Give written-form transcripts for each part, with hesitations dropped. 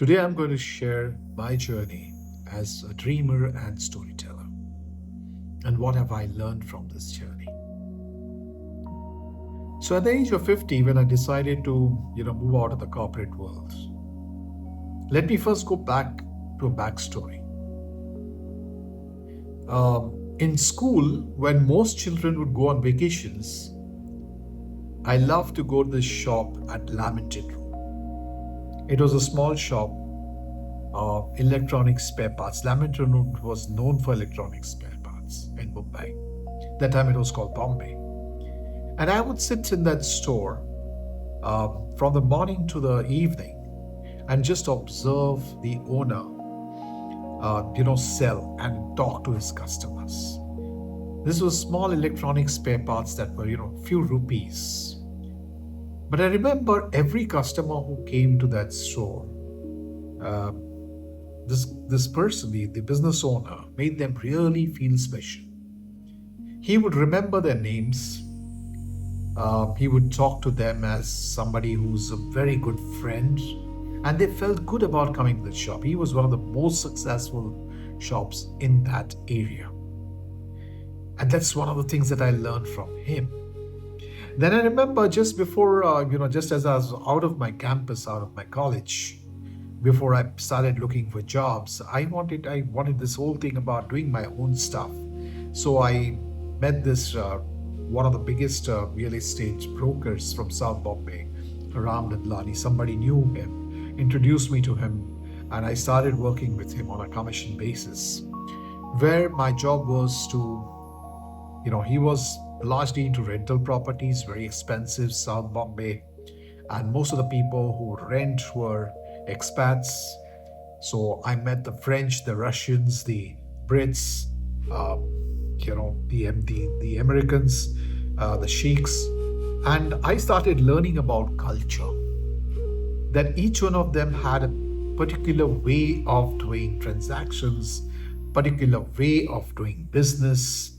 Today, I'm going to share my journey as a dreamer and storyteller. And what have I learned from this journey? So, at the age of 50, when I decided to, move out of the corporate world, let me first go back to a backstory. In school, when most children would go on vacations, I loved to go to the shop at Lamented Road. It was a small shop of electronic spare parts. Lamington Road was known for electronic spare parts in Mumbai. That time it was called Bombay. And I would sit in that store from the morning to the evening and just observe the owner, sell and talk to his customers. This was small electronic spare parts that were, few rupees. But I remember every customer who came to that store, uh, this person, the business owner, made them really feel special. He would remember their names. He would talk to them as somebody who's a very good friend, and they felt good about coming to the shop. He was one of the most successful shops in that area, and that's one of the things that I learned from him. Then I remember just before, just as I was out of my campus, out of my college, before I started looking for jobs, I wanted this whole thing about doing my own stuff. So I met this one of the biggest real estate brokers from South Bombay, Ram Dadlani. Somebody knew him, introduced me to him, and I started working with him on a commission basis, where my job was to, he was largely into rental properties, very expensive, South Bombay, and most of the people who rent were expats. So I met the French, the Russians, the Brits, uh, the Americans, the Sheikhs, and I started learning about culture. That each one of them had a particular way of doing transactions, particular way of doing business,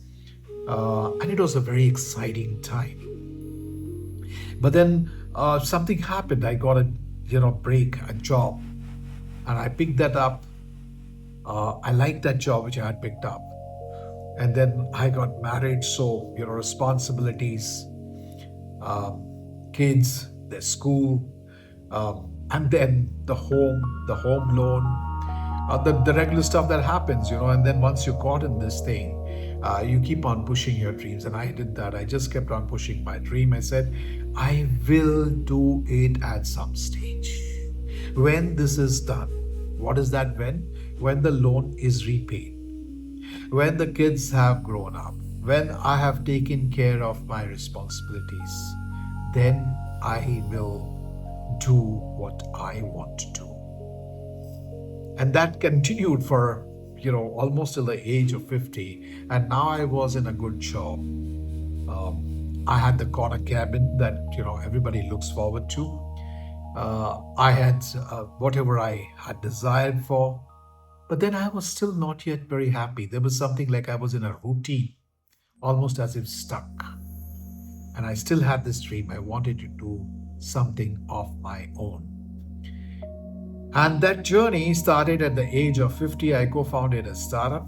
and it was a very exciting time. But then something happened. I got a break, a job, and I picked that up. I liked that job which I had picked up, and then I got married. So responsibilities, kids, their school, and then the home loan, the regular stuff that happens. And then once you're caught in this thing, you keep on pushing your dreams. And I did that. I just kept on pushing my dream. I said, I will do it at some stage. When this is done, what is that when? When the loan is repaid, when the kids have grown up, when I have taken care of my responsibilities, then I will do what I want to do. And that continued for almost till the age of 50, and now I was in a good job. I had the corner cabin that everybody looks forward to. I had whatever I had desired for, but then I was still not yet very happy. There was something like I was in a routine, almost as if stuck. And I still had this dream. I wanted to do something of my own. And that journey started at the age of 50. I co founded a startup.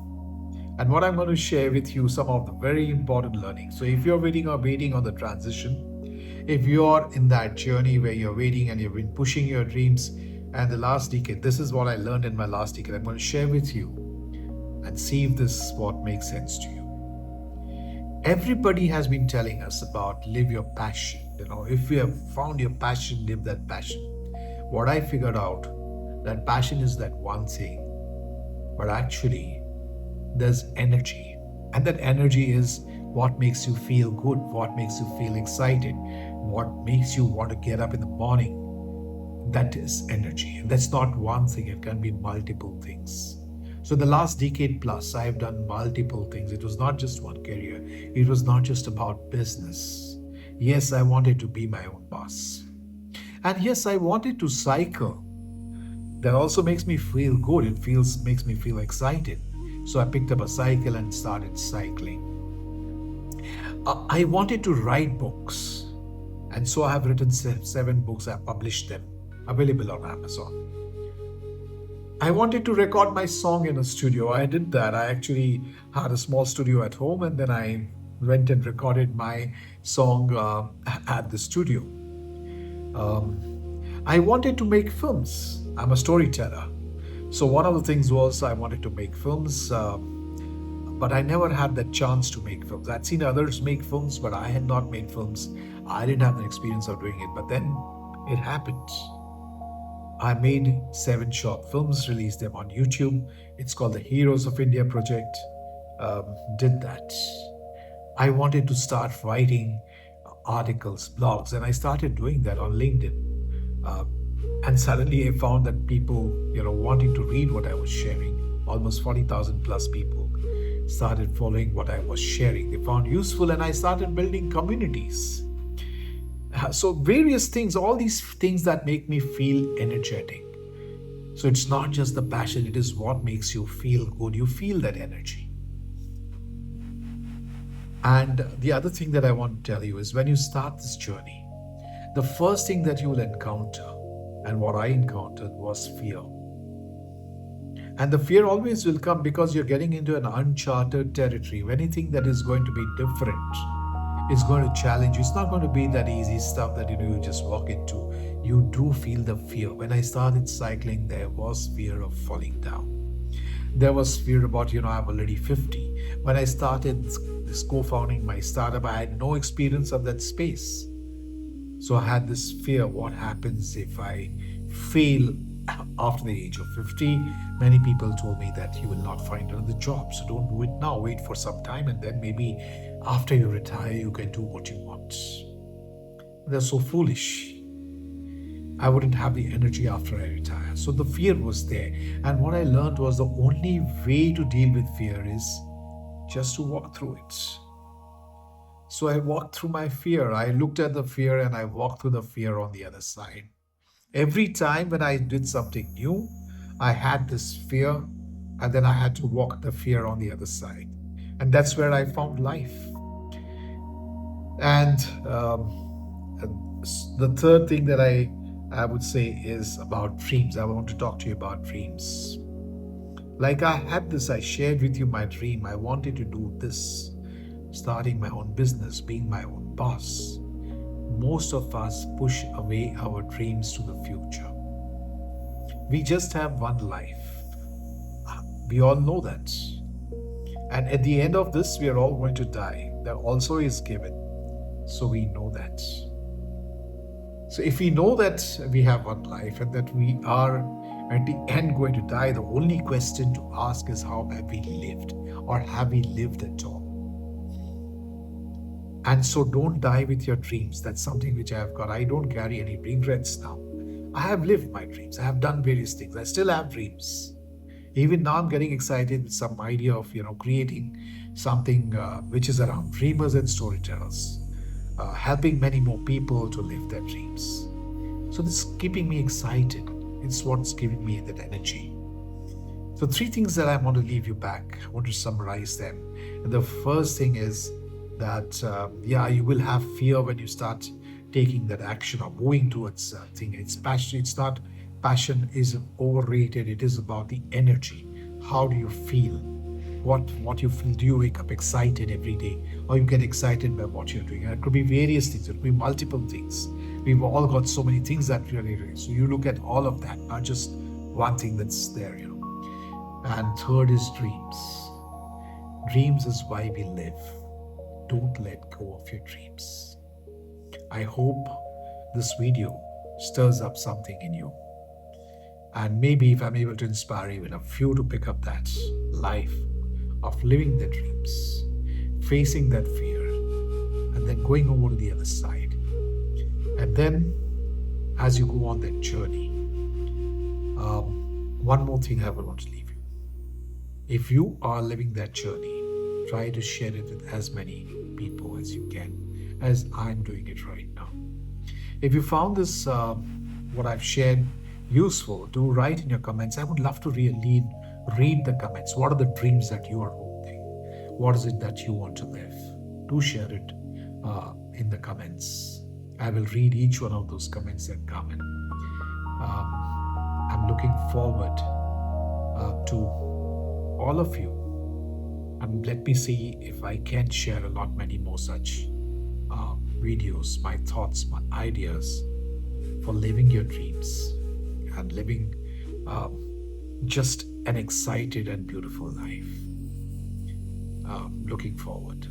And what I'm going to share with you some of the very important learnings. So, if you're waiting on the transition, if you're in that journey where you're waiting and you've been pushing your dreams, and the last decade, this is what I learned in my last decade. I'm going to share with you and see if this is what makes sense to you. Everybody has been telling us about live your passion. If you have found your passion, live that passion. What I figured out, that passion is that one thing, but actually there's energy. And that energy is what makes you feel good, what makes you feel excited, what makes you want to get up in the morning. That is energy. And that's not one thing, it can be multiple things. So, the last decade plus, I've done multiple things. It was not just one career, it was not just about business. Yes, I wanted to be my own boss. And yes, I wanted to cycle. That also makes me feel good. Makes me feel excited. So I picked up a cycle and started cycling. I wanted to write books. And so I have written 7 books. I published them, available on Amazon. I wanted to record my song in a studio. I did that. I actually had a small studio at home, and then I went and recorded my song at the studio. I wanted to make films. I'm a storyteller. So one of the things was I wanted to make films, but I never had that chance to make films. I'd seen others make films, but I had not made films. I didn't have the experience of doing it. But then it happened. I made 7 short films, released them on YouTube. It's called the Heroes of India Project. Did that. I wanted to start writing articles, blogs, and I started doing that on LinkedIn. Uh, and suddenly I found that people, wanting to read what I was sharing, almost 40,000 plus people started following what I was sharing. They found useful, and I started building communities. So various things, all these things that make me feel energetic. So it's not just the passion, it is what makes you feel good. You feel that energy. And the other thing that I want to tell you is when you start this journey, the first thing that you will encounter, and what I encountered, was fear. And the fear always will come because you're getting into an uncharted territory. Anything that is going to be different is going to challenge you. It's not going to be that easy stuff that you just walk into. You do feel the fear. When I started cycling, there was fear of falling down. There was fear about, I'm already 50. When I started this co-founding my startup, I had no experience of that space. So I had this fear, what happens if I fail after the age of 50? Many people told me that you will not find another job. So don't do it now. Wait for some time, and then maybe after you retire, you can do what you want. They're so foolish. I wouldn't have the energy after I retire. So the fear was there. And what I learned was the only way to deal with fear is just to walk through it. So I walked through my fear. I looked at the fear and I walked through the fear on the other side. Every time when I did something new, I had this fear, and then I had to walk the fear on the other side. And that's where I found life. And the third thing that I would say is about dreams. I want to talk to you about dreams. Like I shared with you my dream. I wanted to do this, starting my own business, being my own boss. Most of us push away our dreams to the future. We just have one life. We all know that. And at the end of this, we are all going to die. That also is given. So we know that. So if we know that we have one life and that we are at the end going to die, the only question to ask is, how have we lived? Or have we lived at all? And so don't die with your dreams. That's something which I have got. I don't carry any regrets now. I have lived my dreams. I have done various things. I still have dreams. Even now I'm getting excited with some idea of, creating something which is around dreamers and storytellers, helping many more people to live their dreams. So this is keeping me excited. It's what's giving me that energy. So 3 things that I want to leave you back. I want to summarize them. And the first thing is that, you will have fear when you start taking that action or moving towards thing. It's passion. It's not passion is overrated. It is about the energy. How do you feel? What you feel? Do you wake up excited every day, or you get excited by what you're doing? And it could be various things. It could be multiple things. We've all got so many things that really. So you look at all of that, not just one thing that's there. And third is dreams. Dreams is why we live. Don't let go of your dreams. I hope this video stirs up something in you. And maybe if I'm able to inspire even a few to pick up that life of living their dreams, facing that fear, and then going over to the other side. And then as you go on that journey, one more thing I would want to leave you. If you are living that journey, try to share it with as many people as you can, as I'm doing it right now. If you found this, what I've shared, useful, do write in your comments. I would love to really read the comments. What are the dreams that you are holding? What is it that you want to live? Do share it in the comments. I will read each one of those comments that come in. I'm looking forward to all of you. And let me see if I can share a lot many more such videos, my thoughts, my ideas for living your dreams and living um, just an excited and beautiful life. Looking forward.